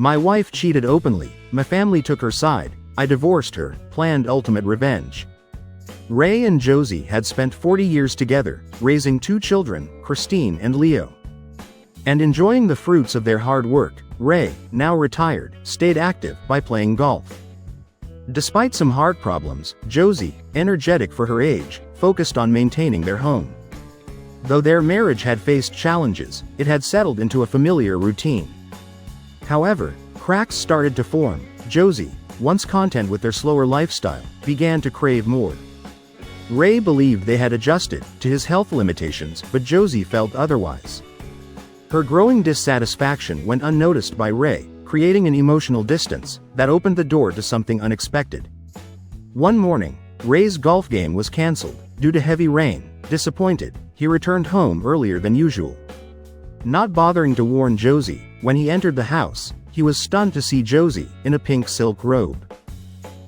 My wife cheated openly, my family took her side, I divorced her, planned ultimate revenge. Ray and Josie had spent 40 years together, raising 2 children, Christine and Leo. And enjoying the fruits of their hard work, Ray, now retired, stayed active by playing golf. Despite some heart problems, Josie, energetic for her age, focused on maintaining their home. Though their marriage had faced challenges, it had settled into a familiar routine. However, cracks started to form. Josie, once content with their slower lifestyle, began to crave more. Ray believed they had adjusted to his health limitations, but Josie felt otherwise. Her growing dissatisfaction went unnoticed by Ray, creating an emotional distance that opened the door to something unexpected. One morning, Ray's golf game was cancelled due to heavy rain. Disappointed, he returned home earlier than usual. Not bothering to warn Josie, when he entered the house, he was stunned to see Josie in a pink silk robe.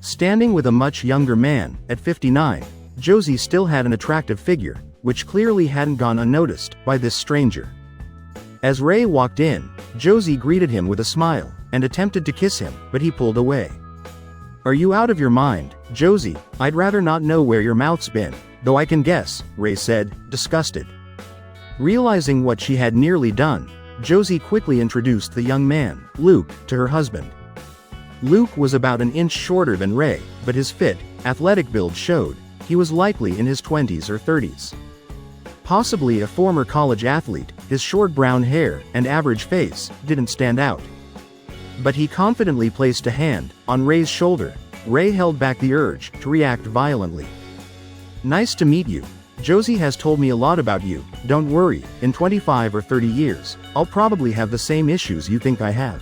Standing with a much younger man, at 59, Josie still had an attractive figure, which clearly hadn't gone unnoticed by this stranger. As Ray walked in, Josie greeted him with a smile, and attempted to kiss him, but he pulled away. "Are you out of your mind, Josie? I'd rather not know where your mouth's been, though I can guess," Ray said, disgusted. Realizing what she had nearly done, Josie quickly introduced the young man, Luke, to her husband. Luke was about an inch shorter than Ray, but his fit, athletic build showed he was likely in his 20s or 30s. Possibly a former college athlete, his short brown hair and average face didn't stand out. But he confidently placed a hand on Ray's shoulder. Ray held back the urge to react violently. "Nice to meet you. Josie has told me a lot about you. Don't worry, in 25 or 30 years, I'll probably have the same issues you think I have."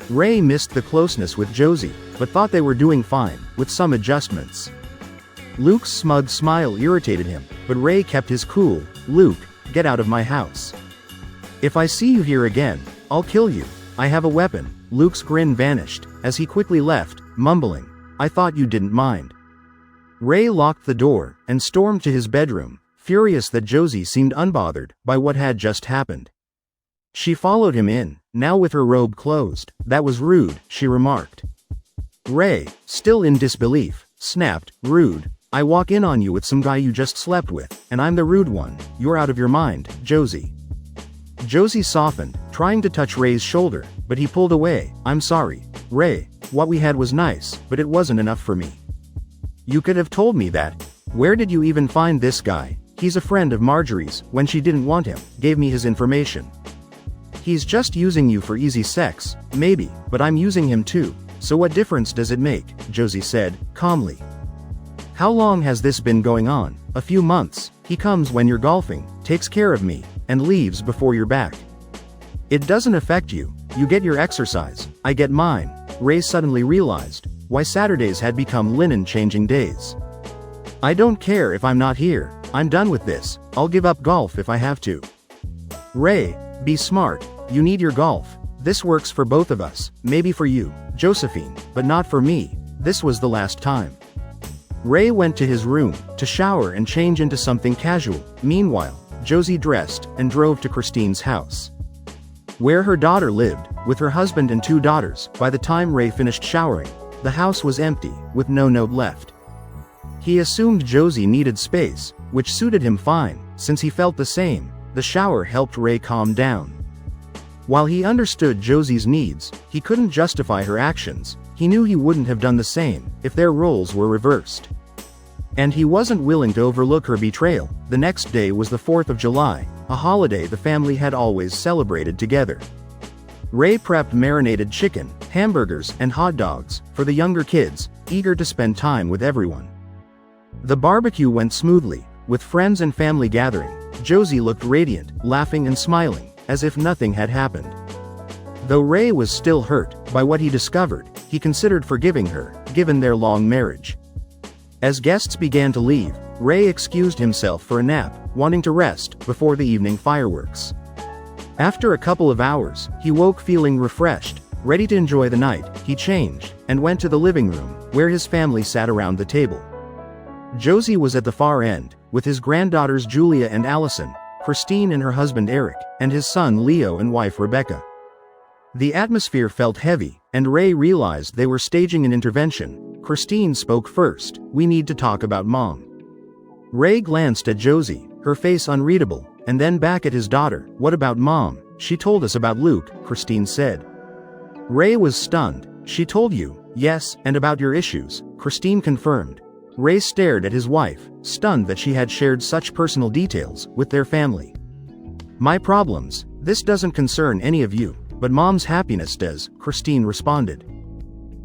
Ray missed the closeness with Josie, but thought they were doing fine, with some adjustments. Luke's smug smile irritated him, but Ray kept his cool. "Luke, get out of my house. If I see you here again, I'll kill you. I have a weapon." Luke's grin vanished, as he quickly left, mumbling, "I thought you didn't mind." Ray locked the door, and stormed to his bedroom, furious that Josie seemed unbothered by what had just happened. She followed him in, now with her robe closed. "That was rude," she remarked. Ray, still in disbelief, snapped, "Rude? I walk in on you with some guy you just slept with, and I'm the rude one. You're out of your mind, Josie." Josie softened, trying to touch Ray's shoulder, but he pulled away. "I'm sorry, Ray. What we had was nice, but it wasn't enough for me. You could have told me that. Where did you even find this guy? He's a friend of Marjorie's. When she didn't want him, gave me his information. He's just using you for easy sex, maybe, but I'm using him too, so what difference does it make?" Josie said, calmly. "How long has this been going on?" "A few months. He comes when you're golfing, takes care of me, and leaves before you're back. It doesn't affect you. You get your exercise, I get mine." Ray suddenly realized why Saturdays had become linen-changing days. "I don't care if I'm not here. I'm done with this. I'll give up golf if I have to." "Ray, be smart. You need your golf. This works for both of us, maybe for you, Josephine, but not for me. This was the last time." Ray went to his room to shower and change into something casual. Meanwhile, Josie dressed and drove to Christine's house, where her daughter lived, with her husband and 2 daughters. By the time Ray finished showering, the house was empty, with no note left. He assumed Josie needed space, which suited him fine, since he felt the same. The shower helped Ray calm down. While he understood Josie's needs, he couldn't justify her actions. He knew he wouldn't have done the same if their roles were reversed. And he wasn't willing to overlook her betrayal. The next day was the 4th of July, a holiday the family had always celebrated together. Ray prepped marinated chicken, hamburgers, and hot dogs for the younger kids, eager to spend time with everyone. The barbecue went smoothly, with friends and family gathering. Josie looked radiant, laughing and smiling, as if nothing had happened. Though Ray was still hurt by what he discovered, he considered forgiving her, given their long marriage. As guests began to leave, Ray excused himself for a nap, wanting to rest before the evening fireworks. After a couple of hours, he woke feeling refreshed, ready to enjoy the night. He changed, and went to the living room, where his family sat around the table. Josie was at the far end, with his granddaughters Julia and Allison, Christine and her husband Eric, and his son Leo and wife Rebecca. The atmosphere felt heavy, and Ray realized they were staging an intervention. Christine spoke first. "We need to talk about Mom." Ray glanced at Josie, her face unreadable, and then back at his daughter. "What about Mom?" "She told us about Luke," Christine said. Ray was stunned. "She told you?" "Yes, and about your issues," Christine confirmed. Ray stared at his wife, stunned that she had shared such personal details with their family. "My problems? This doesn't concern any of you, but Mom's happiness does," Christine responded.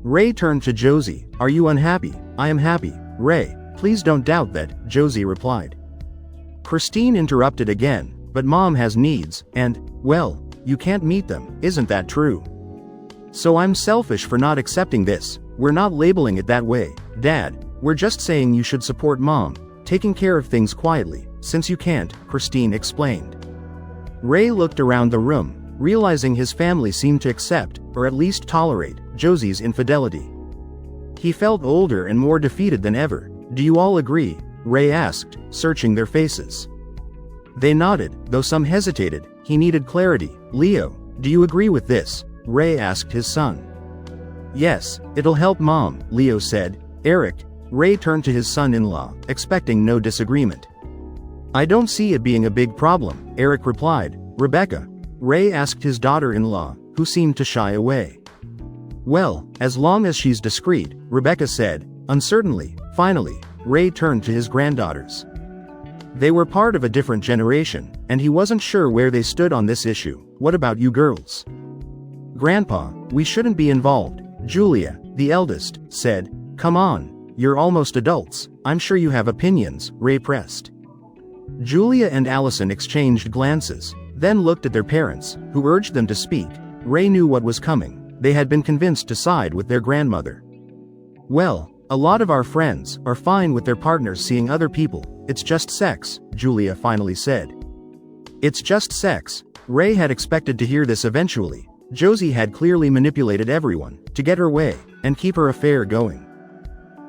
Ray turned to Josie. "Are you unhappy?" "I am happy, Ray. Please don't doubt that," Josie replied. Christine interrupted again. "But Mom has needs, and, well, you can't meet them, isn't that true? So I'm selfish for not accepting this." "We're not labeling it that way, Dad. We're just saying you should support Mom, taking care of things quietly, since you can't," Christine explained. Ray looked around the room, realizing his family seemed to accept, or at least tolerate, Josie's infidelity. He felt older and more defeated than ever. "Do you all agree?" Ray asked, searching their faces. They nodded, though some hesitated. He needed clarity. "Leo, do you agree with this?" Ray asked his son. "Yes, it'll help Mom," Leo said. "Eric," Ray turned to his son-in-law, expecting no disagreement. "I don't see it being a big problem," Eric replied. "Rebecca?" Ray asked his daughter-in-law, who seemed to shy away. "Well, as long as she's discreet," Rebecca said, uncertainly. Finally, Ray turned to his granddaughters. They were part of a different generation, and he wasn't sure where they stood on this issue. "What about you girls?" "Grandpa, we shouldn't be involved," Julia, the eldest, said. "Come on, you're almost adults, I'm sure you have opinions," Ray pressed. Julia and Allison exchanged glances, then looked at their parents, who urged them to speak. Ray knew what was coming. They had been convinced to side with their grandmother. "Well, a lot of our friends are fine with their partners seeing other people. It's just sex," Julia finally said. "It's just sex." Ray had expected to hear this eventually. Josie had clearly manipulated everyone to get her way and keep her affair going.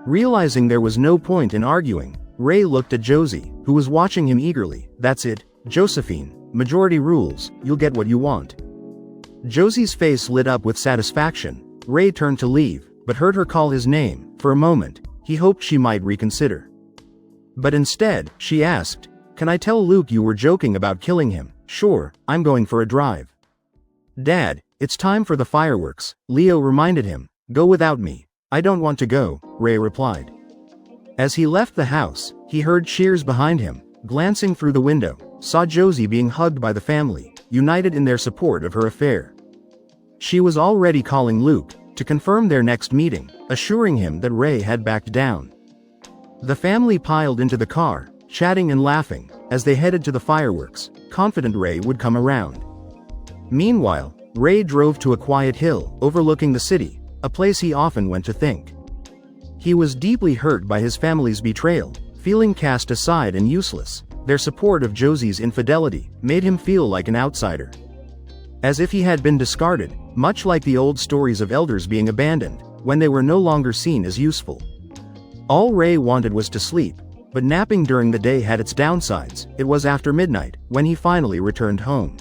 Realizing there was no point in arguing, Ray looked at Josie, who was watching him eagerly. "That's it, Josephine. Majority rules, you'll get what you want." Josie's face lit up with satisfaction. Ray turned to leave, but heard her call his name. For a moment, he hoped she might reconsider. But instead, she asked, "Can I tell Luke you were joking about killing him?" "Sure, I'm going for a drive." "Dad, it's time for the fireworks," Leo reminded him. "Go without me." "I don't want to go," Ray replied. As he left the house, he heard cheers behind him. Glancing through the window, saw Josie being hugged by the family, united in their support of her affair. She was already calling Luke to confirm their next meeting, assuring him that Ray had backed down. The family piled into the car, chatting and laughing, as they headed to the fireworks, confident Ray would come around. Meanwhile, Ray drove to a quiet hill overlooking the city, a place he often went to think. He was deeply hurt by his family's betrayal, feeling cast aside and useless. Their support of Josie's infidelity made him feel like an outsider. As if he had been discarded, much like the old stories of elders being abandoned, when they were no longer seen as useful. All Ray wanted was to sleep, but napping during the day had its downsides. It was after midnight, when he finally returned home.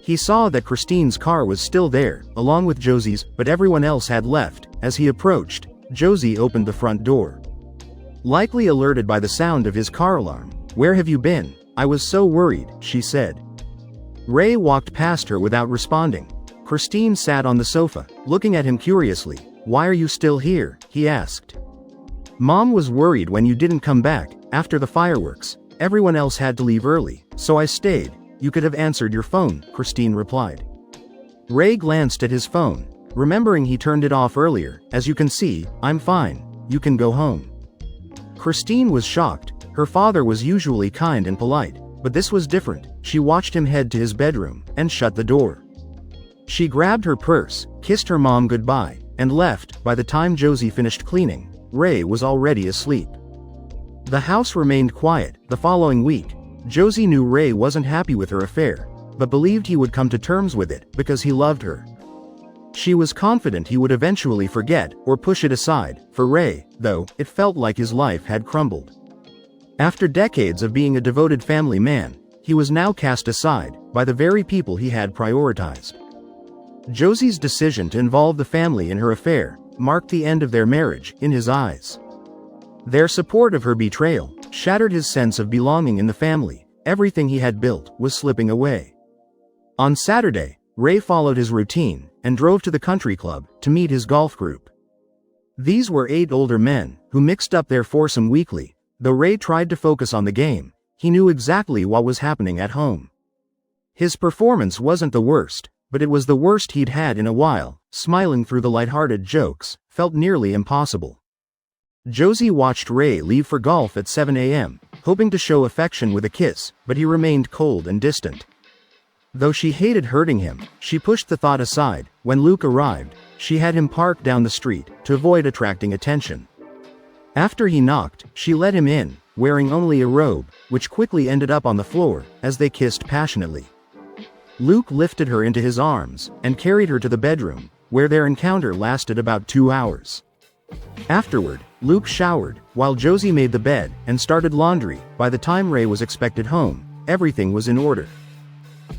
He saw that Christine's car was still there, along with Josie's, but everyone else had left. As he approached, Josie opened the front door. Likely alerted by the sound of his car alarm. "Where have you been? I was so worried," she said. Ray walked past her without responding. Christine sat on the sofa, looking at him curiously. "Why are you still here?" he asked. "Mom was worried when you didn't come back, after the fireworks. Everyone else had to leave early, so I stayed." "You could have answered your phone," Christine replied. Ray glanced at his phone, remembering he turned it off earlier. "As you can see, I'm fine. You can go home." Christine was shocked. Her father was usually kind and polite, but this was different. She watched him head to his bedroom, and shut the door. She grabbed her purse, kissed her mom goodbye, and left. By the time Josie finished cleaning, Ray was already asleep. The house remained quiet. The following week, Josie knew Ray wasn't happy with her affair, but believed he would come to terms with it because he loved her. She was confident he would eventually forget or push it aside. For Ray, though, it felt like his life had crumbled. After decades of being a devoted family man, he was now cast aside by the very people he had prioritized. Josie's decision to involve the family in her affair marked the end of their marriage in his eyes. Their support of her betrayal shattered his sense of belonging in the family. Everything he had built was slipping away. On Saturday, Ray followed his routine and drove to the country club to meet his golf group. These were 8 older men who mixed up their foursome weekly. Though Ray tried to focus on the game, he knew exactly what was happening at home. His performance wasn't the worst, but it was the worst he'd had in a while. Smiling through the lighthearted jokes felt nearly impossible. Josie watched Ray leave for golf at 7 a.m., hoping to show affection with a kiss, but he remained cold and distant. Though she hated hurting him, she pushed the thought aside. When Luke arrived, she had him parked down the street to avoid attracting attention. After he knocked, she let him in, wearing only a robe, which quickly ended up on the floor as they kissed passionately. Luke lifted her into his arms and carried her to the bedroom, where their encounter lasted about 2 hours. Afterward, Luke showered, while Josie made the bed and started laundry. By the time Ray was expected home, everything was in order.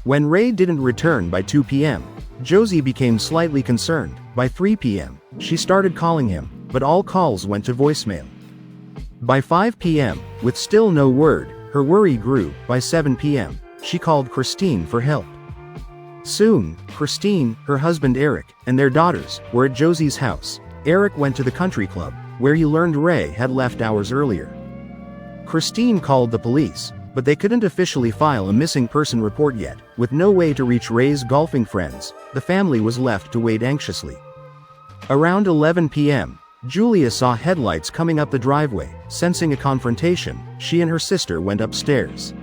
When Ray didn't return by 2 p.m., Josie became slightly concerned. By 3 p.m., she started calling him, but all calls went to voicemail. By 5 p.m., with still no word, her worry grew. By 7 p.m., she called Christine for help. Soon, Christine, her husband Eric, and their daughters were at Josie's house. Eric went to the country club, where he learned Ray had left hours earlier. Christine called the police, but they couldn't officially file a missing person report yet. With no way to reach Ray's golfing friends, the family was left to wait anxiously. Around 11 p.m., Julia saw headlights coming up the driveway. Sensing a confrontation, she and her sister went upstairs.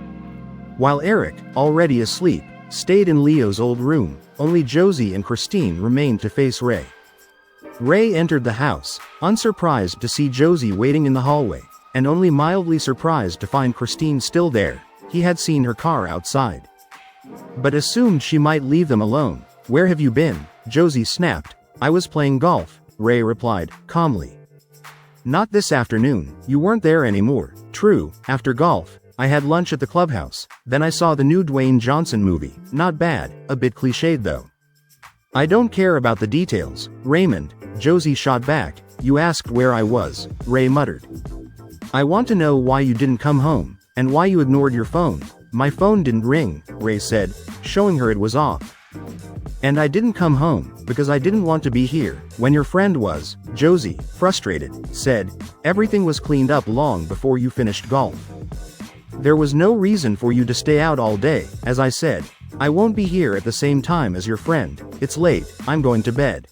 While Eric, already asleep, stayed in Leo's old room, only Josie and Christine remained to face Ray. Ray entered the house, unsurprised to see Josie waiting in the hallway, and only mildly surprised to find Christine still there. He had seen her car outside, but assumed she might leave them alone. "Where have you been?" Josie snapped. "I was playing golf," Ray replied, calmly. "Not this afternoon, you weren't there anymore." "True, after golf, I had lunch at the clubhouse, then I saw the new Dwayne Johnson movie. Not bad, a bit cliched though." "I don't care about the details, Raymond," Josie shot back. "You asked where I was," Ray muttered. "I want to know why you didn't come home, and why you ignored your phone." "My phone didn't ring," Ray said, showing her it was off. "And I didn't come home, because I didn't want to be here, when your friend was," Josie, frustrated, said. "Everything was cleaned up long before you finished golf. There was no reason for you to stay out all day. As I said, I won't be here at the same time as your friend. It's late, I'm going to bed."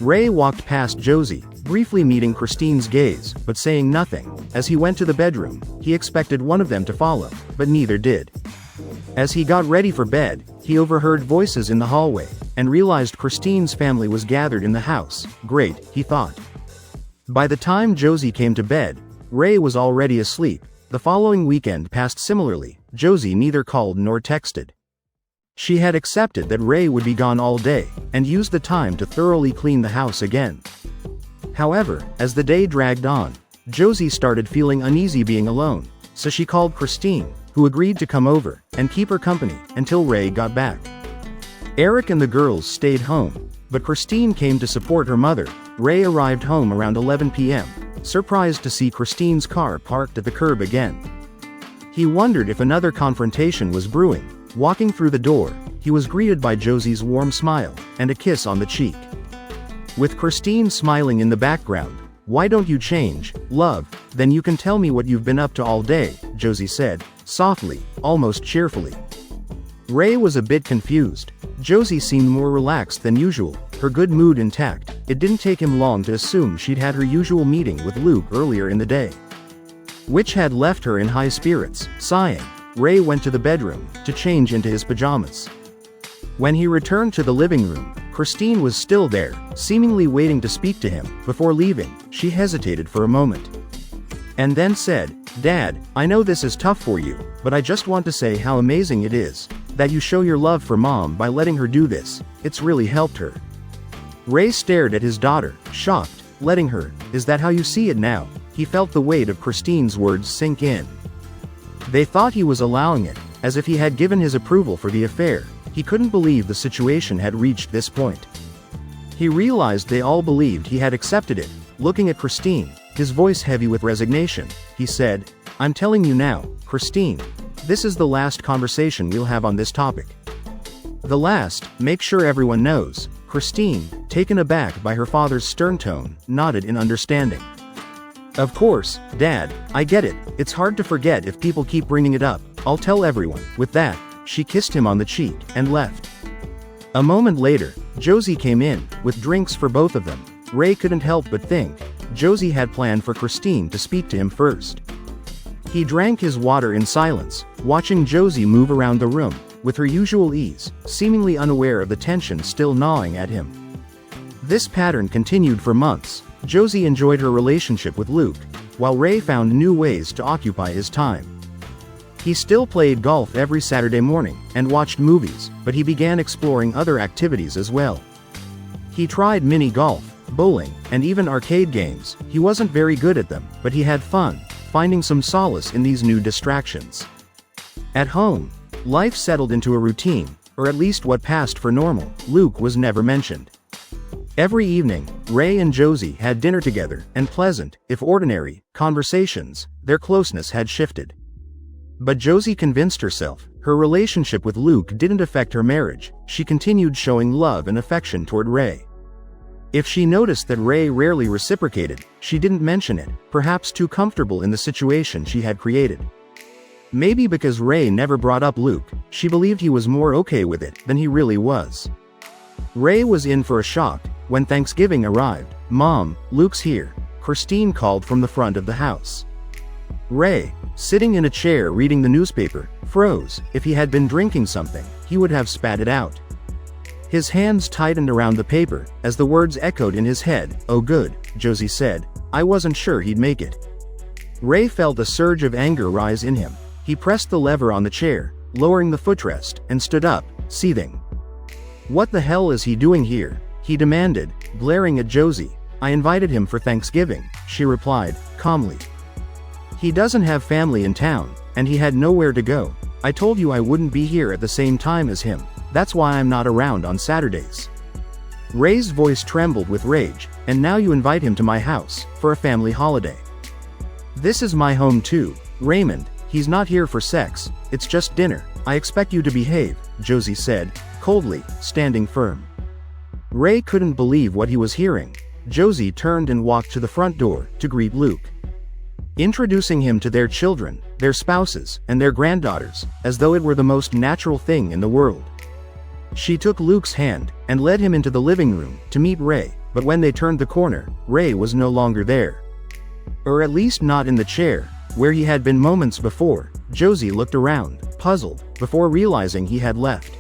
Ray walked past Josie, briefly meeting Christine's gaze, but saying nothing. As he went to the bedroom, he expected one of them to follow, but neither did. As he got ready for bed, he overheard voices in the hallway, and realized Christine's family was gathered in the house. Great, he thought. By the time Josie came to bed, Ray was already asleep. The following weekend passed similarly. Josie neither called nor texted. She had accepted that Ray would be gone all day, and used the time to thoroughly clean the house again. However, as the day dragged on, Josie started feeling uneasy being alone, so she called Christine, who agreed to come over and keep her company until Ray got back. Eric and the girls stayed home, but Christine came to support her mother. Ray arrived home around 11 p.m., surprised to see Christine's car parked at the curb again. He wondered if another confrontation was brewing. Walking through the door, he was greeted by Josie's warm smile and a kiss on the cheek. With Christine smiling in the background. "Why don't you change, love? Then you can tell me what you've been up to all day," Josie said, softly, almost cheerfully. Ray was a bit confused. Josie seemed more relaxed than usual, her good mood intact. It didn't take him long to assume she'd had her usual meeting with Luke earlier in the day, which had left her in high spirits. Sighing, Ray went to the bedroom to change into his pajamas. When he returned to the living room, Christine was still there, seemingly waiting to speak to him. Before leaving, she hesitated for a moment, and then said, "Dad, I know this is tough for you, but I just want to say how amazing it is that you show your love for Mom by letting her do this. It's really helped her." Ray stared at his daughter, shocked. "Letting her, is that how you see it now?" He felt the weight of Christine's words sink in. They thought he was allowing it, as if he had given his approval for the affair. He couldn't believe the situation had reached this point. He realized they all believed he had accepted it. Looking at Christine, his voice heavy with resignation, he said, "I'm telling you now, Christine. This is the last conversation we'll have on this topic." The last, make sure everyone knows. Christine, taken aback by her father's stern tone, nodded in understanding. "Of course, Dad, I get it. It's hard to forget if people keep bringing it up. I'll tell everyone." With that, she kissed him on the cheek, and left. A moment later, Josie came in, with drinks for both of them. Ray couldn't help but think, Josie had planned for Christine to speak to him first. He drank his water in silence, watching Josie move around the room, with her usual ease, seemingly unaware of the tension still gnawing at him. This pattern continued for months. Josie enjoyed her relationship with Luke, while Ray found new ways to occupy his time. He still played golf every Saturday morning, and watched movies, but he began exploring other activities as well. He tried mini golf, bowling, and even arcade games. He wasn't very good at them, but he had fun, finding some solace in these new distractions. At home, life settled into a routine, or at least what passed for normal. Luke was never mentioned. Every evening, Ray and Josie had dinner together, and pleasant, if ordinary, conversations. Their closeness had shifted. But Josie convinced herself, her relationship with Luke didn't affect her marriage. She continued showing love and affection toward Ray. If she noticed that Ray rarely reciprocated, she didn't mention it, perhaps too comfortable in the situation she had created. Maybe because Ray never brought up Luke, she believed he was more okay with it than he really was. Ray was in for a shock when Thanksgiving arrived. "Mom, Luke's here," Christine called from the front of the house. Ray, sitting in a chair reading the newspaper, froze. If he had been drinking something, he would have spat it out. His hands tightened around the paper, as the words echoed in his head. "Oh good," Josie said. "I wasn't sure he'd make it." Ray felt a surge of anger rise in him. He pressed the lever on the chair, lowering the footrest, and stood up, seething. "What the hell is he doing here?" he demanded, glaring at Josie. "I invited him for Thanksgiving," she replied, calmly. "He doesn't have family in town, and he had nowhere to go. I told you I wouldn't be here at the same time as him. That's why I'm not around on Saturdays." Ray's voice trembled with rage. "And now you invite him to my house, for a family holiday. This is my home too, Raymond. He's not here for sex, it's just dinner. I expect you to behave," Josie said, coldly, standing firm. Ray couldn't believe what he was hearing. Josie turned and walked to the front door, to greet Luke, introducing him to their children, their spouses, and their granddaughters, as though it were the most natural thing in the world. She took Luke's hand, and led him into the living room, to meet Ray, but when they turned the corner, Ray was no longer there. Or at least not in the chair, where he had been moments before. Josie looked around, puzzled, before realizing he had left.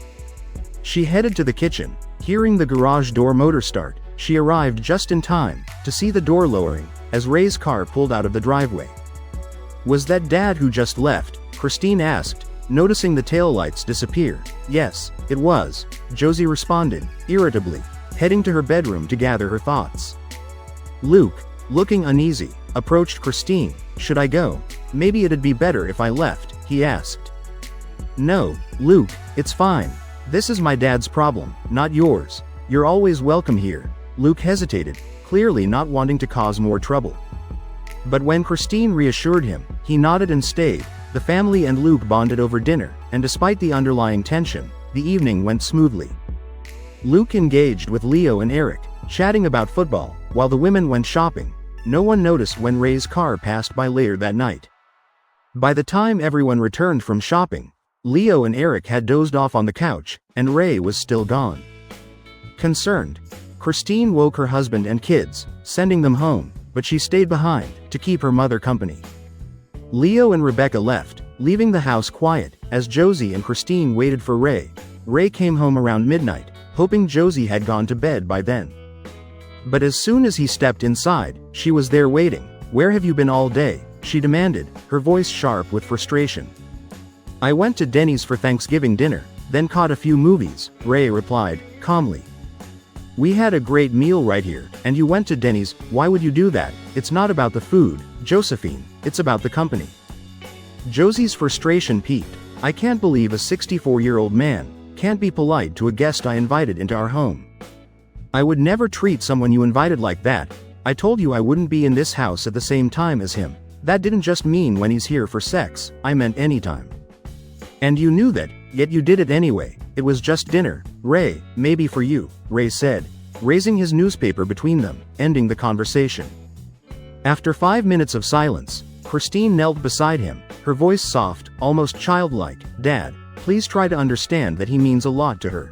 She headed to the kitchen. Hearing the garage door motor start, she arrived just in time, to see the door lowering, as Ray's car pulled out of the driveway. "Was that Dad who just left?" Christine asked, noticing the taillights disappear. "Yes, it was," Josie responded, irritably, heading to her bedroom to gather her thoughts. Luke, looking uneasy, approached Christine. "Should I go? Maybe it'd be better if I left," he asked. "No, Luke, it's fine. This is my dad's problem, not yours. You're always welcome here." Luke hesitated, clearly not wanting to cause more trouble. But when Christine reassured him, he nodded and stayed. The family and Luke bonded over dinner, and despite the underlying tension, the evening went smoothly. Luke engaged with Leo and Eric, chatting about football, while the women went shopping. No one noticed when Ray's car passed by later that night. By the time everyone returned from shopping, Leo and Eric had dozed off on the couch, and Ray was still gone. Concerned, Christine woke her husband and kids, sending them home, but she stayed behind, to keep her mother company. Leo and Rebecca left, leaving the house quiet, as Josie and Christine waited for Ray. Ray came home around midnight, hoping Josie had gone to bed by then. But as soon as he stepped inside, she was there waiting. "Where have you been all day?" she demanded, her voice sharp with frustration. "I went to Denny's for Thanksgiving dinner, then caught a few movies," Ray replied, calmly. "We had a great meal right here, and you went to Denny's. Why would you do that? It's not about the food, Josephine, it's about the company." Josie's frustration peaked. "I can't believe a 64-year-old man Can't be polite to a guest I invited into our home. I would never treat someone you invited like that. I told you I wouldn't be in this house at the same time as him. That didn't just mean when he's here for sex, I meant anytime. And you knew that, yet you did it anyway. It was just dinner, Ray, maybe for you, Ray said, raising his newspaper between them, ending the conversation. After 5 minutes of silence, Christine knelt beside him, her voice soft, almost childlike. Dad, please try to understand that he means a lot to her.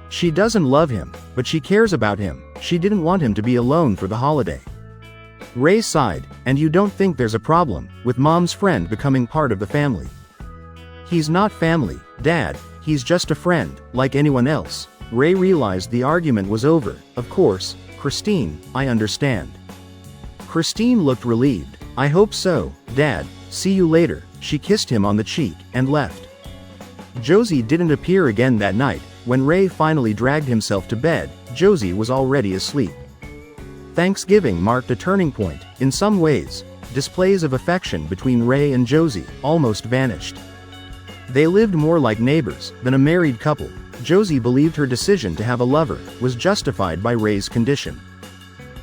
She doesn't love him, but she cares about him. She didn't want him to be alone for the holiday. Ray sighed. And you don't think there's a problem with Mom's friend becoming part of the family? He's not family, Dad, he's just a friend, like anyone else. Ray realized the argument was over. Of course, Christine, I understand. Christine looked relieved. I hope so, Dad, see you later. She kissed him on the cheek, and left. Josie didn't appear again that night. When Ray finally dragged himself to bed, Josie was already asleep. Thanksgiving marked a turning point. In some ways, displays of affection between Ray and Josie almost vanished. They lived more like neighbors than a married couple. Josie believed her decision to have a lover was justified by Ray's condition.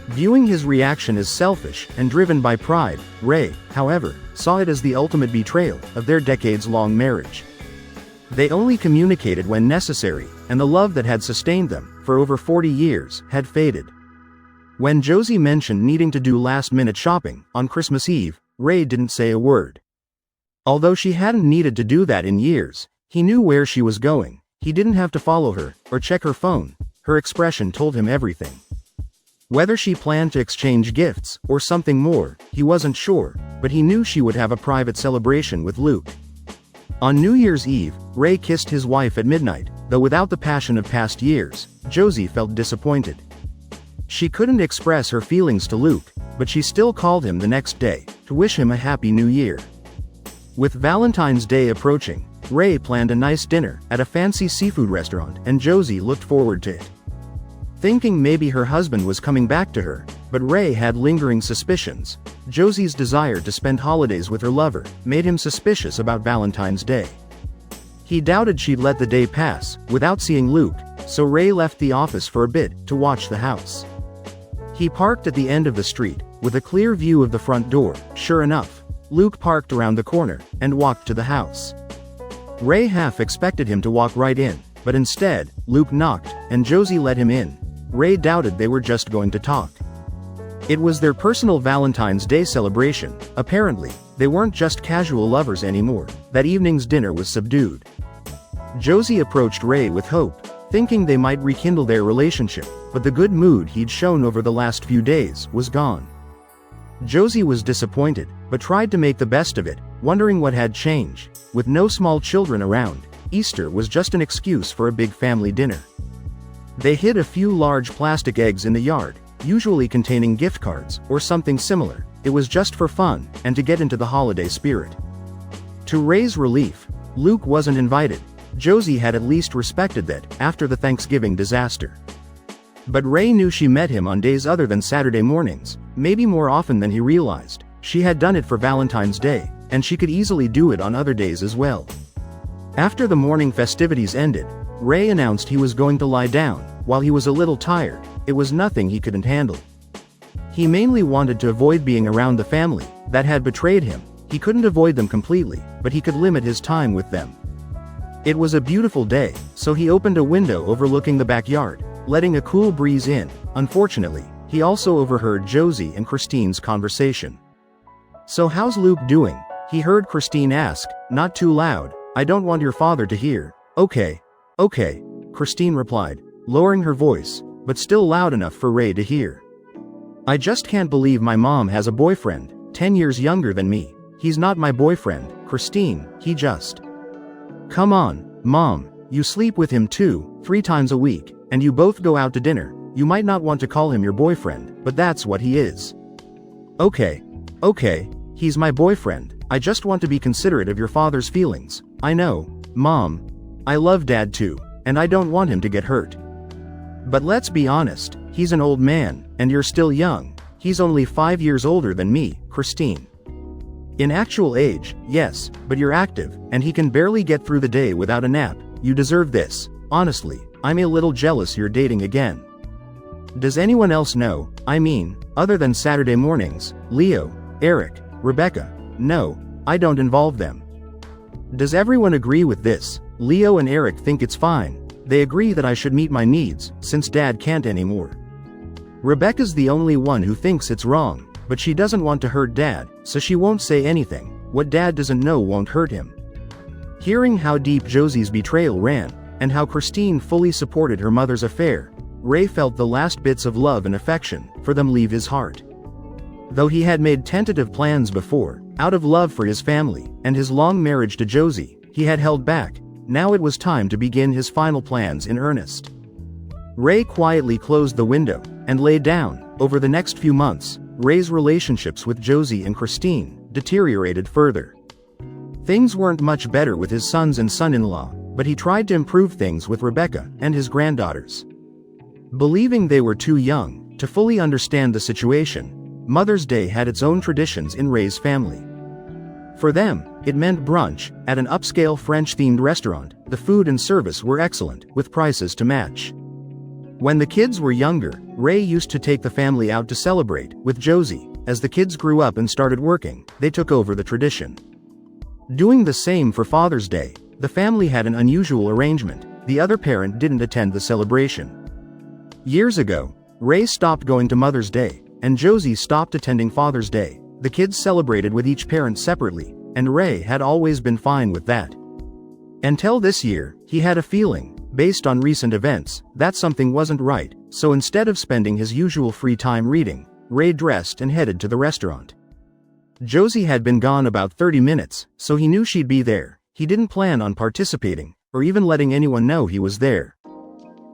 Viewing his reaction as selfish and driven by pride, Ray, however, saw it as the ultimate betrayal of their decades-long marriage. They only communicated when necessary, and the love that had sustained them for over 40 years had faded. When Josie mentioned needing to do last-minute shopping on Christmas Eve, Ray didn't say a word. Although she hadn't needed to do that in years, he knew where she was going. He didn't have to follow her or check her phone. Her expression told him everything. Whether she planned to exchange gifts or something more, he wasn't sure, but he knew she would have a private celebration with Luke. On New Year's Eve, Ray kissed his wife at midnight, though without the passion of past years. Josie felt disappointed. She couldn't express her feelings to Luke, but she still called him the next day to wish him a happy new year. With Valentine's Day approaching, Ray planned a nice dinner at a fancy seafood restaurant, and Josie looked forward to it. Thinking maybe her husband was coming back to her, but Ray had lingering suspicions. Josie's desire to spend holidays with her lover made him suspicious about Valentine's Day. He doubted she'd let the day pass without seeing Luke, so Ray left the office for a bit to watch the house. He parked at the end of the street, with a clear view of the front door. Sure enough, Luke parked around the corner and walked to the house. Ray half expected him to walk right in, but instead, Luke knocked, and Josie let him in. Ray doubted they were just going to talk. It was their personal Valentine's Day celebration. Apparently, they weren't just casual lovers anymore. That evening's dinner was subdued. Josie approached Ray with hope, thinking they might rekindle their relationship, but the good mood he'd shown over the last few days was gone. Josie was disappointed, but tried to make the best of it, wondering what had changed. With no small children around, Easter was just an excuse for a big family dinner. They hid a few large plastic eggs in the yard, usually containing gift cards or something similar. It was just for fun, and to get into the holiday spirit. To Ray's relief, Luke wasn't invited. Josie had at least respected that, after the Thanksgiving disaster. But Ray knew she met him on days other than Saturday mornings, maybe more often than he realized. She had done it for Valentine's Day, and she could easily do it on other days as well. After the morning festivities ended, Ray announced he was going to lie down. While he was a little tired, it was nothing he couldn't handle. He mainly wanted to avoid being around the family that had betrayed him. He couldn't avoid them completely, but he could limit his time with them. It was a beautiful day, so he opened a window overlooking the backyard, letting a cool breeze in. Unfortunately, he also overheard Josie and Christine's conversation. "So how's Luke doing?" he heard Christine ask, not too loud. "I don't want your father to hear." Okay, Christine replied, lowering her voice, but still loud enough for Ray to hear. "I just can't believe my mom has a boyfriend, 10 years younger than me. He's not my boyfriend, Christine, he just..." "Come on, Mom, you sleep with him 2-3 times a week, and you both go out to dinner. You might not want to call him your boyfriend, but that's what he is." Okay, he's my boyfriend. I just want to be considerate of your father's feelings. I know, Mom. I love Dad too, and I don't want him to get hurt. But let's be honest, he's an old man, and you're still young. He's only 5 years older than me, Christine. In actual age, yes, but you're active, and he can barely get through the day without a nap. you deserve this. Honestly, I'm a little jealous you're dating again. Does anyone else know, other than Saturday mornings, Leo, Eric, Rebecca? No, I don't involve them. Does everyone agree with this? Leo and Eric think it's fine. They agree that I should meet my needs, since Dad can't anymore. Rebecca's the only one who thinks it's wrong, but she doesn't want to hurt Dad, so she won't say anything. What Dad doesn't know won't hurt him. Hearing how deep Josie's betrayal ran, and how Christine fully supported her mother's affair, Ray felt the last bits of love and affection for them leave his heart. Though he had made tentative plans before, out of love for his family and his long marriage to Josie, he had held back. Now it was time to begin his final plans in earnest. Ray quietly closed the window and lay down. Over the next few months, Ray's relationships with Josie and Christine deteriorated further. Things weren't much better with his sons and son-in-law, but he tried to improve things with Rebecca and his granddaughters. Believing they were too young to fully understand the situation, Mother's Day had its own traditions in Ray's family. For them, it meant brunch at an upscale French-themed restaurant. The food and service were excellent, with prices to match. When the kids were younger, Ray used to take the family out to celebrate with Josie. As the kids grew up and started working, they took over the tradition. Doing the same for Father's Day, the family had an unusual arrangement. The other parent didn't attend the celebration. Years ago, Ray stopped going to Mother's Day, and Josie stopped attending Father's Day. The kids celebrated with each parent separately, and Ray had always been fine with that. Until this year, he had a feeling, based on recent events, that something wasn't right, so instead of spending his usual free time reading, Ray dressed and headed to the restaurant. Josie had been gone about 30 minutes, so he knew she'd be there. He didn't plan on participating, or even letting anyone know he was there.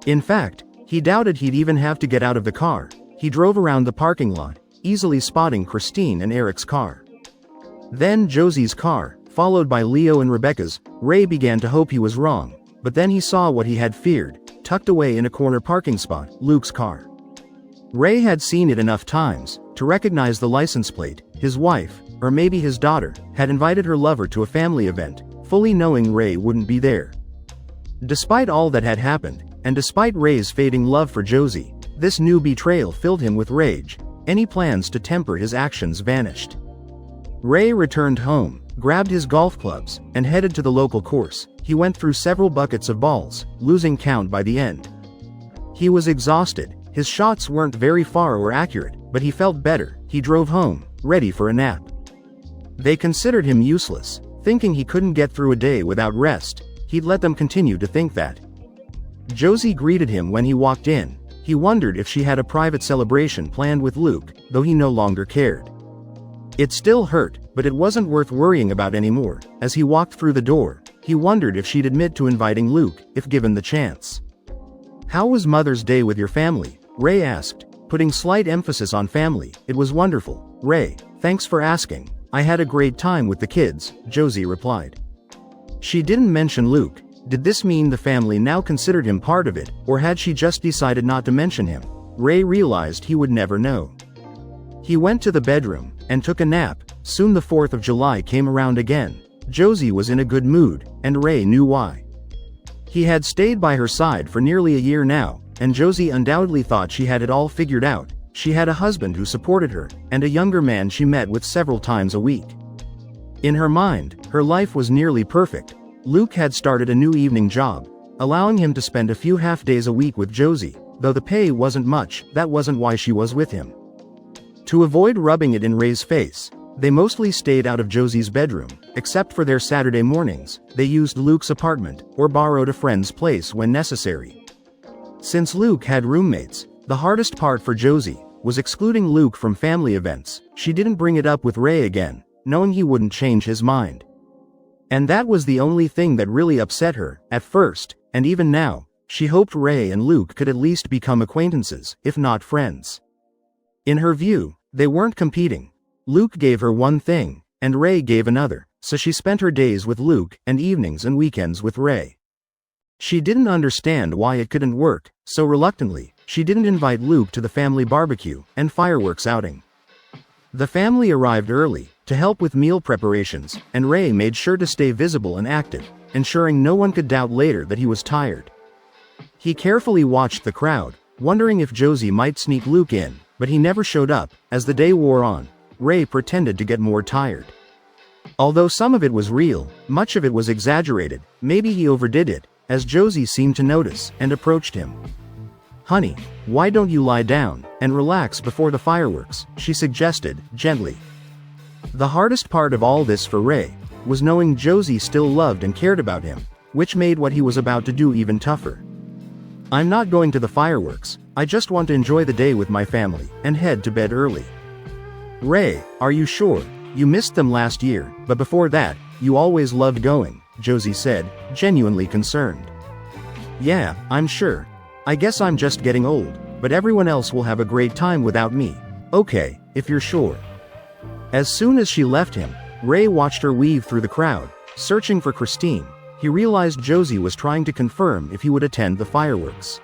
In fact, he doubted he'd even have to get out of the car. He drove around the parking lot, easily spotting Christine and Eric's car. Then Josie's car, followed by Leo and Rebecca's. Ray began to hope he was wrong, but then he saw what he had feared, tucked away in a corner parking spot, Luke's car. Ray had seen it enough times to recognize the license plate. His wife, or maybe his daughter, had invited her lover to a family event, fully knowing Ray wouldn't be there. Despite all that had happened, and despite Ray's fading love for Josie, this new betrayal filled him with rage. Any plans to temper his actions vanished. Ray returned home, grabbed his golf clubs, and headed to the local course. He went through several buckets of balls, losing count by the end. He was exhausted. His shots weren't very far or accurate, but he felt better. He drove home, ready for a nap. They considered him useless, thinking he couldn't get through a day without rest. He'd let them continue to think that. Josie greeted him when he walked in. He wondered if she had a private celebration planned with Luke, though he no longer cared. It still hurt, but it wasn't worth worrying about anymore. As he walked through the door, he wondered if she'd admit to inviting Luke, if given the chance. "How was Mother's Day with your family?" Ray asked, putting slight emphasis on family. "It was wonderful, Ray. Thanks for asking. I had a great time with the kids," Josie replied. She didn't mention Luke. Did this mean the family now considered him part of it, or had she just decided not to mention him? Ray realized he would never know. He went to the bedroom and took a nap. Soon the 4th of July came around again. Josie was in a good mood, and Ray knew why. He had stayed by her side for nearly a year now, and Josie undoubtedly thought she had it all figured out. She had a husband who supported her, and a younger man she met with several times a week. In her mind, her life was nearly perfect. Luke had started a new evening job, allowing him to spend a few half-days a week with Josie. Though the pay wasn't much, that wasn't why she was with him. To avoid rubbing it in Ray's face, they mostly stayed out of Josie's bedroom. Except for their Saturday mornings, they used Luke's apartment, or borrowed a friend's place when necessary. Since Luke had roommates, the hardest part for Josie was excluding Luke from family events. She didn't bring it up with Ray again, knowing he wouldn't change his mind. And that was the only thing that really upset her, at first, and even now. She hoped Ray and Luke could at least become acquaintances, if not friends. In her view, they weren't competing. Luke gave her one thing, and Ray gave another, so she spent her days with Luke, and evenings and weekends with Ray. She didn't understand why it couldn't work, so reluctantly, she didn't invite Luke to the family barbecue and fireworks outing. The family arrived early to help with meal preparations, and Ray made sure to stay visible and active. ensuring no one could doubt later that he was tired. He carefully watched the crowd, wondering if Josie might sneak Luke in, but he never showed up. As the day wore on, Ray pretended to get more tired. Although some of it was real, much of it was exaggerated. Maybe he overdid it, as Josie seemed to notice and approached him. "Honey, why don't you lie down and relax before the fireworks?" she suggested, gently. The hardest part of all this for Ray was knowing Josie still loved and cared about him, which made what he was about to do even tougher. "I'm not going to the fireworks, I just want to enjoy the day with my family and head to bed early." "Ray, are you sure? You missed them last year, but before that, you always loved going," Josie said, genuinely concerned. "Yeah, I'm sure. I guess I'm just getting old, but everyone else will have a great time without me." "Okay, if you're sure." As soon as she left him, Ray watched her weave through the crowd, searching for Christine. He realized Josie was trying to confirm if he would attend the fireworks.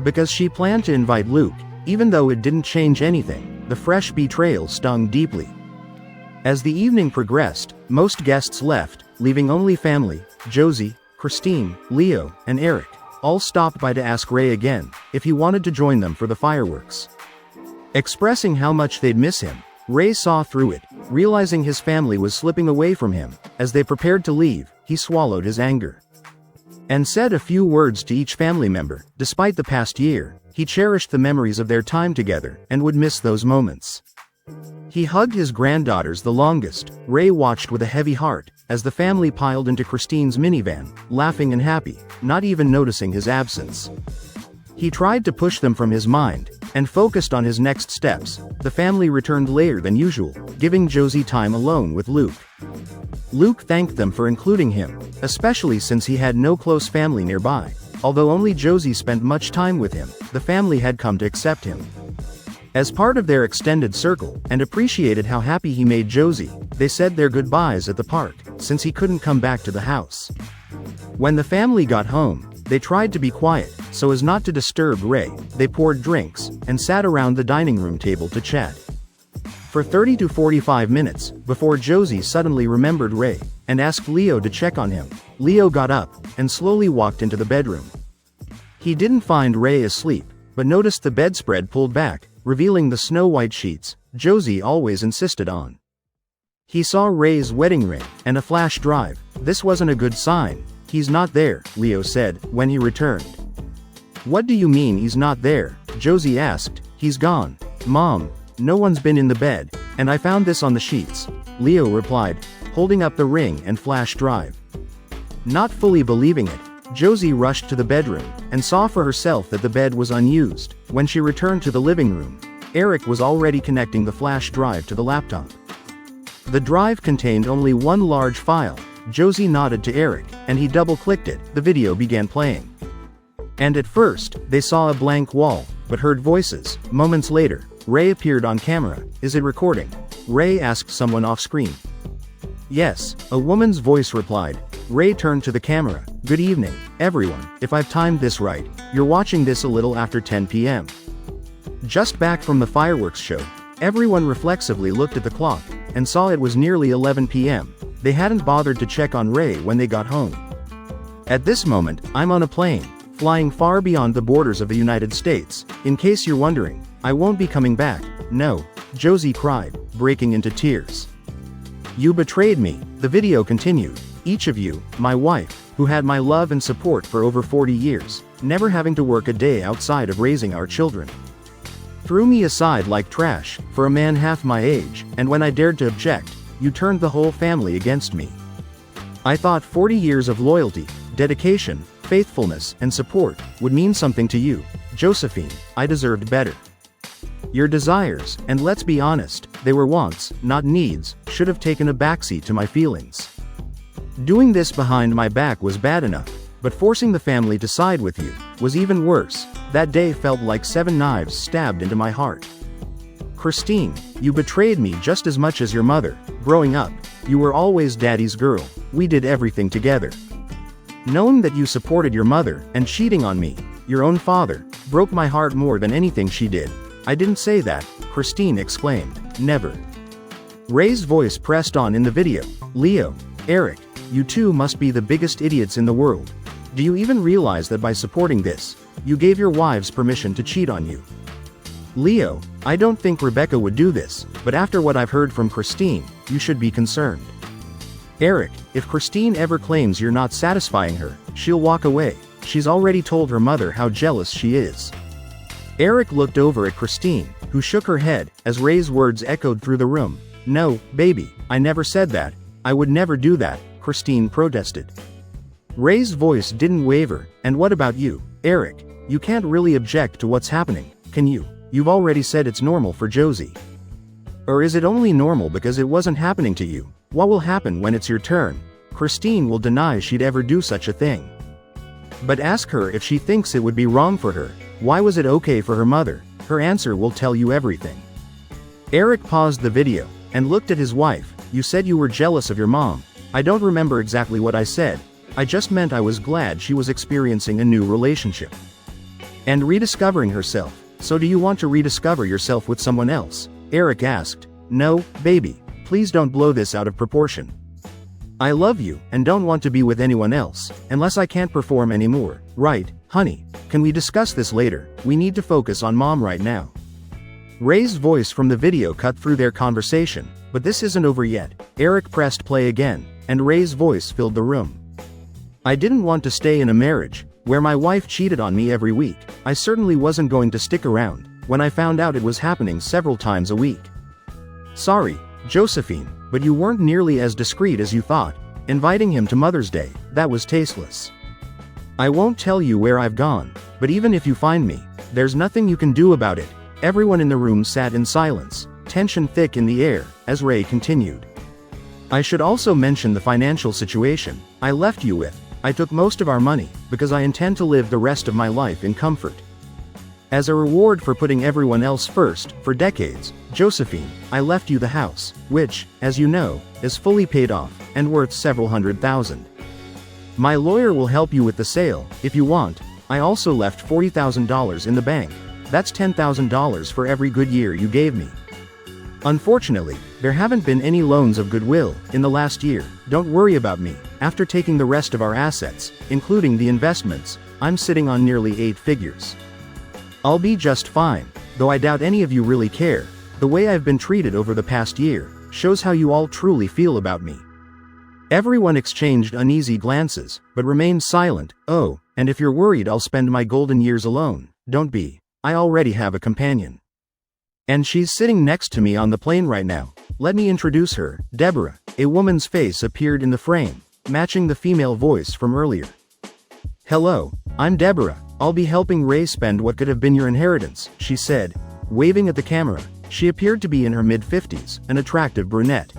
Because she planned to invite Luke, even though it didn't change anything, the fresh betrayal stung deeply. As the evening progressed, most guests left, leaving only family. Josie, Christine, Leo, and Eric all stopped by to ask Ray again if he wanted to join them for the fireworks. Expressing how much they'd miss him, Ray saw through it, realizing his family was slipping away from him. As they prepared to leave, he swallowed his anger and said a few words to each family member. Despite the past year, he cherished the memories of their time together and would miss those moments. He hugged his granddaughters the longest. Ray watched with a heavy heart as the family piled into Christine's minivan, laughing and happy, not even noticing his absence. He tried to push them from his mind and focused on his next steps. The family returned later than usual, giving Josie time alone with Luke. Luke thanked them for including him, especially since he had no close family nearby. Although only Josie spent much time with him, the family had come to accept him as part of their extended circle, and appreciated how happy he made Josie. They said their goodbyes at the park, since he couldn't come back to the house. When the family got home, they tried to be quiet, so as not to disturb Ray. They poured drinks, and sat around the dining room table to chat for 30 to 45 minutes, before Josie suddenly remembered Ray, and asked Leo to check on him. Leo got up, and slowly walked into the bedroom. He didn't find Ray asleep, but noticed the bedspread pulled back, revealing the snow-white sheets Josie always insisted on. He saw Ray's wedding ring, and a flash drive. "This wasn't a good sign." "He's not there," Leo said, when he returned. "What do you mean he's not there?" Josie asked. "He's gone, Mom. No one's been in the bed, and I found this on the sheets," Leo replied, holding up the ring and flash drive. Not fully believing it, Josie rushed to the bedroom, and saw for herself that the bed was unused. When she returned to the living room, Eric was already connecting the flash drive to the laptop. The drive contained only one large file. Josie nodded to Eric, and he double-clicked it. The video began playing. And at first, they saw a blank wall, but heard voices. Moments later, Ray appeared on camera. "Is it recording?" Ray asked someone off-screen. "Yes," a woman's voice replied. Ray turned to the camera. "Good evening, everyone. If I've timed this right, you're watching this a little after 10 p.m. Just back from the fireworks show." Everyone reflexively looked at the clock, and saw it was nearly 11 p.m. They hadn't bothered to check on Ray when they got home. "At this moment, I'm on a plane, flying far beyond the borders of the United States. In case you're wondering, I won't be coming back." "No," Josie cried, breaking into tears. "You betrayed me." The video continued. "Each of you, my wife, who had my love and support for over 40 years, never having to work a day outside of raising our children, threw me aside like trash, for a man half my age, and when I dared to object, you turned the whole family against me. I thought 40 years of loyalty, dedication, faithfulness, and support would mean something to you, Josephine. I deserved better. Your desires, and let's be honest, they were wants, not needs, should have taken a backseat to my feelings. Doing this behind my back was bad enough, but forcing the family to side with you was even worse. That day felt like 7 knives stabbed into my heart. Christine, you betrayed me just as much as your mother. Growing up, you were always daddy's girl. We did everything together. Knowing that you supported your mother, and cheating on me, your own father, broke my heart more than anything she did." "I didn't say that," Christine exclaimed. "Never." Ray's voice pressed on in the video. "Leo, Eric, you two must be the biggest idiots in the world. Do you even realize that by supporting this, you gave your wives permission to cheat on you? Leo, I don't think Rebecca would do this, but after what I've heard from Christine, you should be concerned. Eric, if Christine ever claims you're not satisfying her, she'll walk away. She's already told her mother how jealous she is. Eric looked over at Christine, who shook her head, as Ray's words echoed through the room. No, baby, I never said that. I would never do that, Christine protested. Ray's voice didn't waver. And what about you, Eric? You can't really object to what's happening, can you? You've already said it's normal for Josie. Or is it only normal because it wasn't happening to you? What will happen when it's your turn? Christine will deny she'd ever do such a thing. But ask her if she thinks it would be wrong for her. Why was it okay for her mother? Her answer will tell you everything. Eric paused the video and looked at his wife. You said you were jealous of your mom. I don't remember exactly what I said. I just meant I was glad she was experiencing a new relationship and rediscovering herself. So do you want to rediscover yourself with someone else? Eric asked. No, baby, please don't blow this out of proportion. I love you and don't want to be with anyone else, unless I can't perform anymore, right, honey? Can we discuss this later? We need to focus on mom right now. Ray's voice from the video cut through their conversation, but this isn't over yet. Eric pressed play again, and Ray's voice filled the room. I didn't want to stay in a marriage where my wife cheated on me every week. I certainly wasn't going to stick around when I found out it was happening several times a week. Sorry, Josephine, but you weren't nearly as discreet as you thought. Inviting him to Mother's Day, that was tasteless. I won't tell you where I've gone, but even if you find me, there's nothing you can do about it. Everyone in the room sat in silence, tension thick in the air, as Ray continued. I should also mention the financial situation I left you with. I took most of our money, because I intend to live the rest of my life in comfort. As a reward for putting everyone else first, for decades, Josephine, I left you the house, which, as you know, is fully paid off, and worth several $100,000. My lawyer will help you with the sale, if you want. I also left $40,000 in the bank. That's $10,000 for every good year you gave me. Unfortunately, there haven't been any loans of goodwill in the last year. Don't worry about me. After taking the rest of our assets, including the investments, I'm sitting on nearly 8 figures. I'll be just fine, though I doubt any of you really care. The way I've been treated over the past year shows how you all truly feel about me. Everyone exchanged uneasy glances, but remained silent. Oh, and if you're worried I'll spend my golden years alone, don't be. I already have a companion. And she's sitting next to me on the plane right now. Let me introduce her, Deborah. A woman's face appeared in the frame, matching the female voice from earlier. Hello, I'm Deborah. I'll be helping Ray spend what could have been your inheritance, she said, waving at the camera. She appeared to be in her mid-50s, an attractive brunette.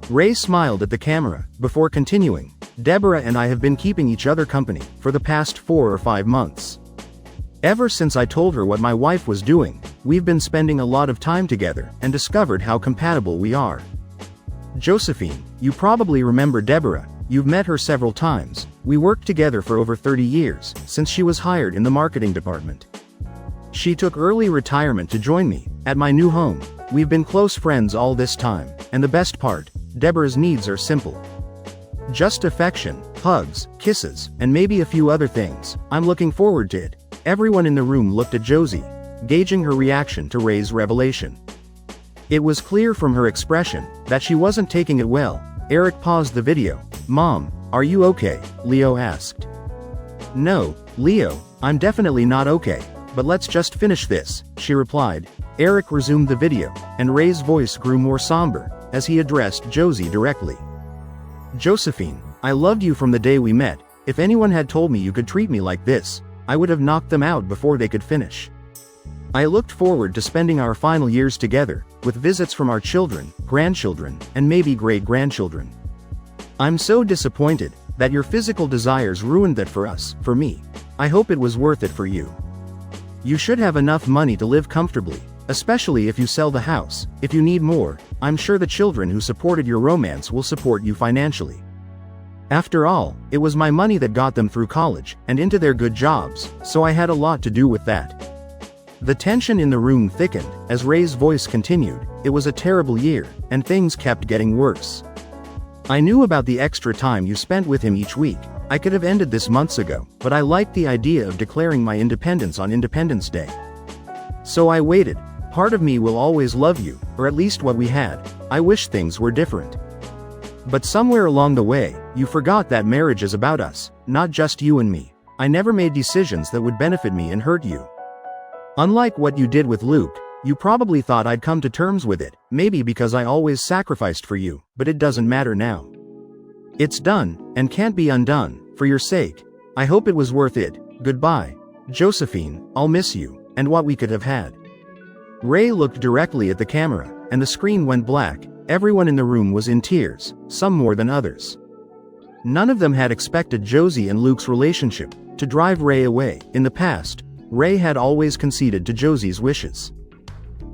Ray smiled at the camera, before continuing. Deborah and I have been keeping each other company for the past 4 or 5 months. Ever since I told her what my wife was doing, we've been spending a lot of time together and discovered how compatible we are. Josephine, you probably remember Deborah. You've met her several times. We worked together for over 30 years, since she was hired in the marketing department. She took early retirement to join me at my new home. We've been close friends all this time, and the best part, Deborah's needs are simple. Just affection, hugs, kisses, and maybe a few other things. I'm looking forward to it. Everyone in the room looked at Josie, gauging her reaction to Ray's revelation. It was clear from her expression that she wasn't taking it well. Eric paused the video. Mom, are you okay? Leo asked. No, Leo, I'm definitely not okay, but let's just finish this, she replied. Eric resumed the video, and Ray's voice grew more somber as he addressed Josie directly. Josephine, I loved you from the day we met. If anyone had told me you could treat me like this, I would have knocked them out before they could finish. I looked forward to spending our final years together, with visits from our children, grandchildren, and maybe great-grandchildren. I'm so disappointed that your physical desires ruined that for us, for me. I hope it was worth it for you. You should have enough money to live comfortably, especially if you sell the house. If you need more, I'm sure the children who supported your romance will support you financially. After all, it was my money that got them through college and into their good jobs, so I had a lot to do with that. The tension in the room thickened as Ray's voice continued. It was a terrible year, and things kept getting worse. I knew about the extra time you spent with him each week. I could have ended this months ago, but I liked the idea of declaring my independence on Independence Day. So I waited. Part of me will always love you, or at least what we had. I wish things were different. But somewhere along the way, you forgot that marriage is about us, not just you and me. I never made decisions that would benefit me and hurt you. Unlike what you did with Luke, you probably thought I'd come to terms with it, maybe because I always sacrificed for you, but it doesn't matter now. It's done, and can't be undone, for your sake. I hope it was worth it. Goodbye. Josephine, I'll miss you, and what we could have had. Ray looked directly at the camera, and the screen went black. Everyone in the room was in tears, some more than others. None of them had expected Josie and Luke's relationship to drive Ray away. In the past, Ray had always conceded to Josie's wishes.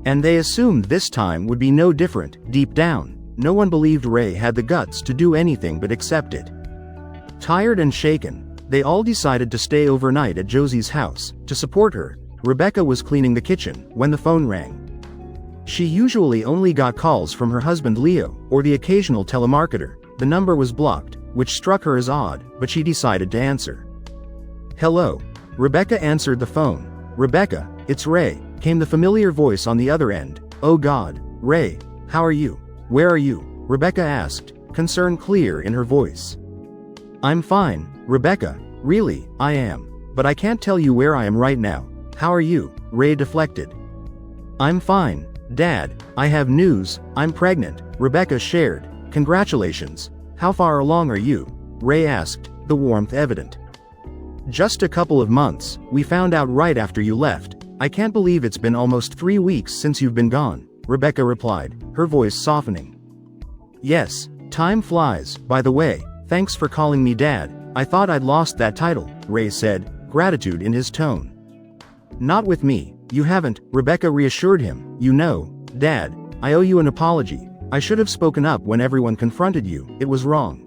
And they assumed this time would be no different. Deep down, no one believed Ray had the guts to do anything but accept it. Tired and shaken, they all decided to stay overnight at Josie's house to support her. Rebecca was cleaning the kitchen when the phone rang. She usually only got calls from her husband Leo, or the occasional telemarketer. The number was blocked, which struck her as odd, but she decided to answer. Hello. Rebecca answered the phone. Rebecca, it's Ray, came the familiar voice on the other end. Oh God, Ray, how are you? Where are you? Rebecca asked, concern clear in her voice. I'm fine, Rebecca, really, I am. But I can't tell you where I am right now. How are you? Ray deflected. I'm fine, Dad, I have news, I'm pregnant, Rebecca shared. Congratulations. How far along are you? Ray asked, the warmth evident. Just a couple of months, we found out right after you left. I can't believe it's been almost 3 weeks since you've been gone, Rebecca replied, her voice softening. Yes, time flies. By the way, thanks for calling me Dad. I thought I'd lost that title, Ray said, gratitude in his tone. Not with me, you haven't, Rebecca reassured him. You know, Dad, I owe you an apology. I should have spoken up when everyone confronted you. It was wrong.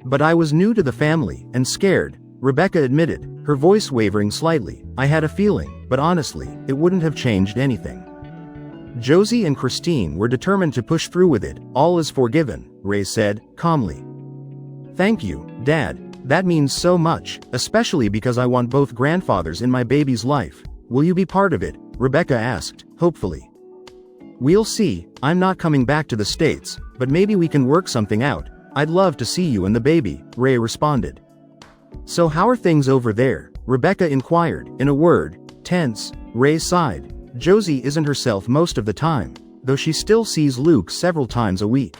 But I was new to the family, and scared, Rebecca admitted, her voice wavering slightly. I had a feeling, but honestly, it wouldn't have changed anything. Josie and Christine were determined to push through with it. All is forgiven, Ray said, calmly. Thank you, Dad, that means so much, especially because I want both grandfathers in my baby's life. Will you be part of it? Rebecca asked, hopefully. We'll see. I'm not coming back to the States, but maybe we can work something out. I'd love to see you and the baby, Ray responded. So how are things over there? Rebecca inquired, in a word, tense. Ray sighed. Josie isn't herself most of the time, though she still sees Luke several times a week.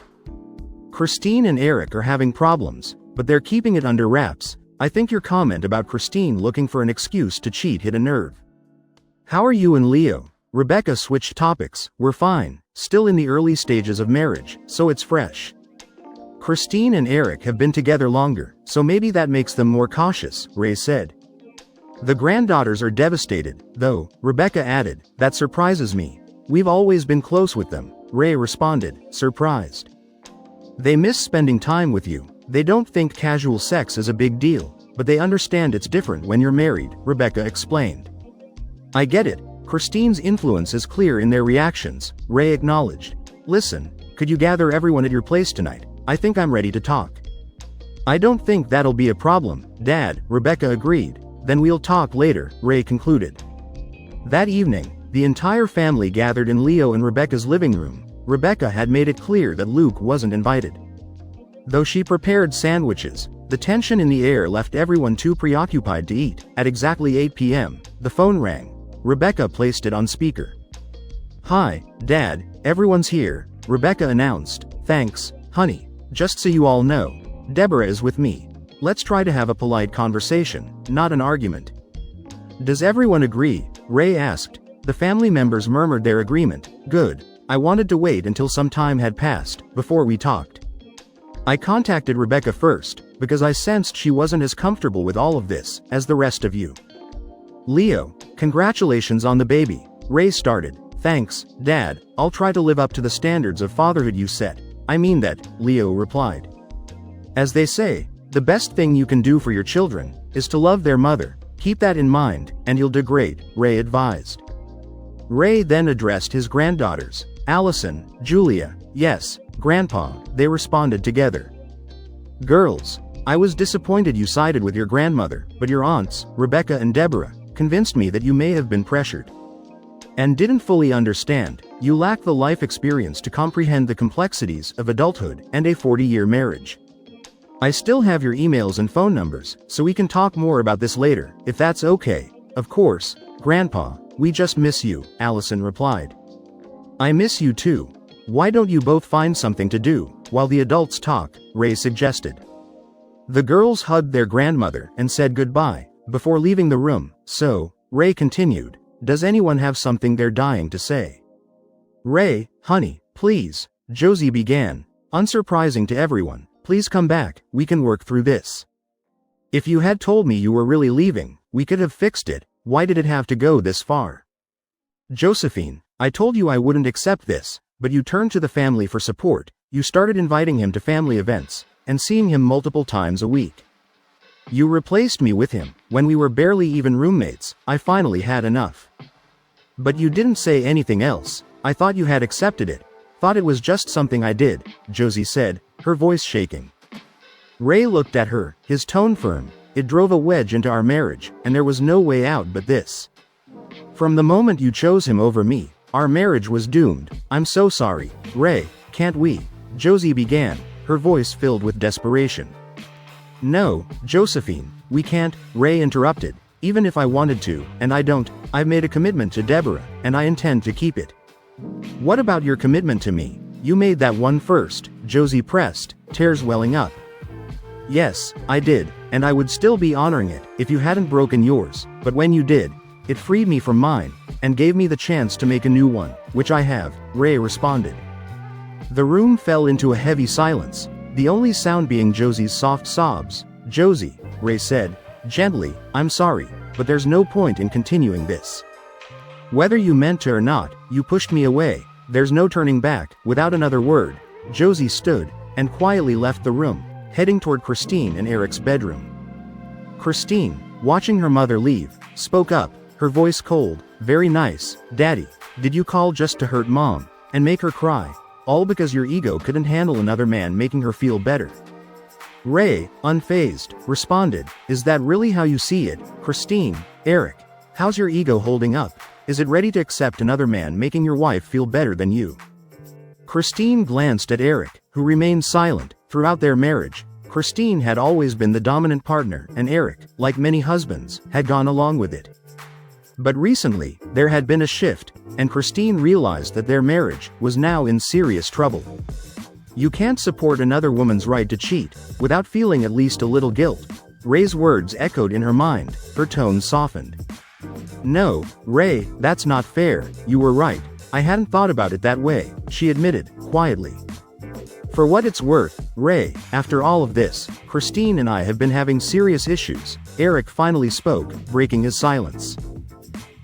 Christine and Eric are having problems, but they're keeping it under wraps. I think your comment about Christine looking for an excuse to cheat hit a nerve. How are you and Leo? Rebecca switched topics. We're fine, still in the early stages of marriage, so it's fresh. Christine and Eric have been together longer, so maybe that makes them more cautious, Ray said. The granddaughters are devastated, though, Rebecca added. That surprises me. We've always been close with them, Ray responded, surprised. They miss spending time with you. They don't think casual sex is a big deal, but they understand it's different when you're married, Rebecca explained. I get it. Christine's influence is clear in their reactions, Ray acknowledged. Listen, could you gather everyone at your place tonight? I think I'm ready to talk. I don't think that'll be a problem, Dad, Rebecca agreed. Then we'll talk later, Ray concluded. That evening, the entire family gathered in Leo and Rebecca's living room. Rebecca had made it clear that Luke wasn't invited. Though she prepared sandwiches, the tension in the air left everyone too preoccupied to eat. At exactly 8 p.m., the phone rang. Rebecca placed it on speaker. Hi, Dad, everyone's here, Rebecca announced. Thanks, honey. Just so you all know, Deborah is with me. Let's try to have a polite conversation, not an argument. Does everyone agree? Ray asked. The family members murmured their agreement. Good. I wanted to wait until some time had passed before we talked. I contacted Rebecca first, because I sensed she wasn't as comfortable with all of this as the rest of you. Leo, congratulations on the baby, Ray started. Thanks, Dad, I'll try to live up to the standards of fatherhood you set. I mean that, Leo replied. As they say, the best thing you can do for your children is to love their mother. Keep that in mind, and you'll do great, Ray advised. Ray then addressed his granddaughters. Allison, Julia, yes, Grandpa, they responded together. Girls, I was disappointed you sided with your grandmother, but your aunts, Rebecca and Deborah, convinced me that you may have been pressured. And didn't fully understand. You lack the life experience to comprehend the complexities of adulthood and a 40-year marriage. I still have your emails and phone numbers, so we can talk more about this later, if that's okay. Of course, Grandpa, we just miss you, Allison replied. I miss you too. Why don't you both find something to do, while the adults talk, Ray suggested. The girls hugged their grandmother and said goodbye, before leaving the room, so, Ray continued, does anyone have something they're dying to say? Ray, honey, please, Josie began, unsurprising to everyone, please come back, we can work through this. If you had told me you were really leaving, we could have fixed it, why did it have to go this far? Josephine, I told you I wouldn't accept this, but you turned to the family for support, you started inviting him to family events, and seeing him multiple times a week. You replaced me with him, when we were barely even roommates, I finally had enough. But you didn't say anything else, I thought you had accepted it, thought it was just something I did, Josie said, her voice shaking. Ray looked at her, his tone firm, it drove a wedge into our marriage, and there was no way out but this. From the moment you chose him over me, our marriage was doomed, I'm so sorry, Ray, can't we? Josie began, her voice filled with desperation. No, Josephine, we can't, Ray interrupted, even if I wanted to, and I don't, I've made a commitment to Deborah, and I intend to keep it. What about your commitment to me? You made that one first, Josie pressed, tears welling up. Yes, I did, and I would still be honoring it, if you hadn't broken yours, but when you did, it freed me from mine, and gave me the chance to make a new one, which I have, Ray responded. The room fell into a heavy silence, the only sound being Josie's soft sobs. Josie, Ray said, gently, I'm sorry, but there's no point in continuing this. Whether you meant to or not, you pushed me away, there's no turning back. Without another word, Josie stood, and quietly left the room, heading toward Christine and Eric's bedroom. Christine, watching her mother leave, spoke up, her voice cold, very nice, Daddy, did you call just to hurt Mom, and make her cry? All because your ego couldn't handle another man making her feel better. Ray, unfazed, responded, is that really how you see it, Christine? Eric, how's your ego holding up? Is it ready to accept another man making your wife feel better than you? Christine glanced at Eric, who remained silent. Throughout their marriage, Christine had always been the dominant partner, and Eric, like many husbands, had gone along with it. But recently, there had been a shift, and Christine realized that their marriage was now in serious trouble. You can't support another woman's right to cheat, without feeling at least a little guilt. Ray's words echoed in her mind, her tone softened. No, Ray, that's not fair, you were right, I hadn't thought about it that way, she admitted, quietly. For what it's worth, Ray, after all of this, Christine and I have been having serious issues, Eric finally spoke, breaking his silence.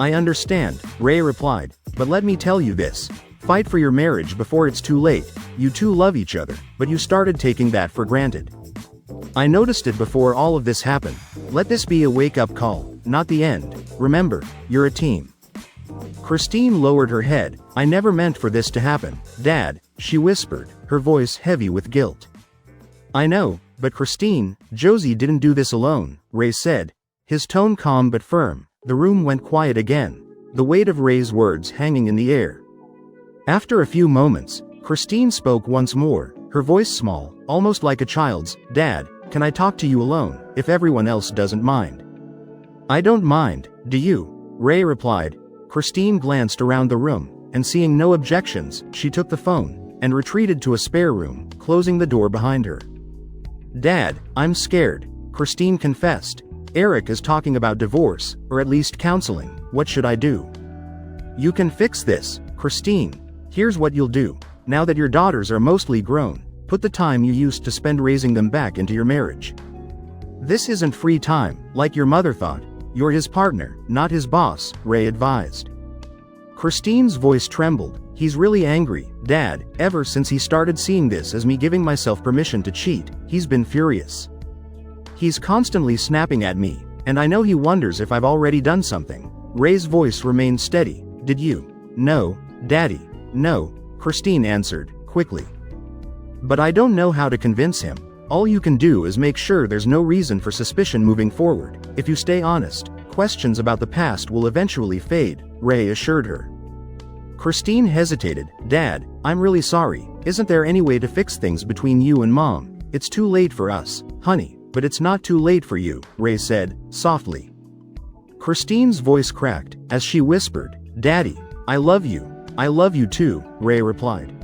I understand, Ray replied, but let me tell you this. Fight for your marriage before it's too late, you two love each other, but you started taking that for granted. I noticed it before all of this happened. Let this be a wake-up call, not the end. Remember, you're a team. Christine lowered her head. I never meant for this to happen, Dad, she whispered, her voice heavy with guilt. I know, but Christine, Josie didn't do this alone, Ray said, his tone calm but firm. The room went quiet again, the weight of Ray's words hanging in the air. After a few moments, Christine spoke once more, her voice small, almost like a child's. Dad, can I talk to you alone, if everyone else doesn't mind? I don't mind, do you? Ray replied. Christine glanced around the room, and seeing no objections, she took the phone, and retreated to a spare room, closing the door behind her. Dad, I'm scared, Christine confessed. Eric is talking about divorce, or at least counseling, what should I do? You can fix this, Christine. Here's what you'll do. Now that your daughters are mostly grown, put the time you used to spend raising them back into your marriage. This isn't free time, like your mother thought. You're his partner, not his boss, Ray advised. Christine's voice trembled. He's really angry, Dad. Ever since he started seeing this as me giving myself permission to cheat, he's been furious. He's constantly snapping at me, and I know he wonders if I've already done something. Ray's voice remained steady. Did you? No, Daddy. No, Christine answered, quickly. But I don't know how to convince him. All you can do is make sure there's no reason for suspicion moving forward. If you stay honest, questions about the past will eventually fade, Ray assured her. Christine hesitated. Dad, I'm really sorry. Isn't there any way to fix things between you and Mom? It's too late for us, honey, but it's not too late for you, Ray said, softly. Christine's voice cracked as she whispered, Daddy, I love you. I love you too, Ray replied.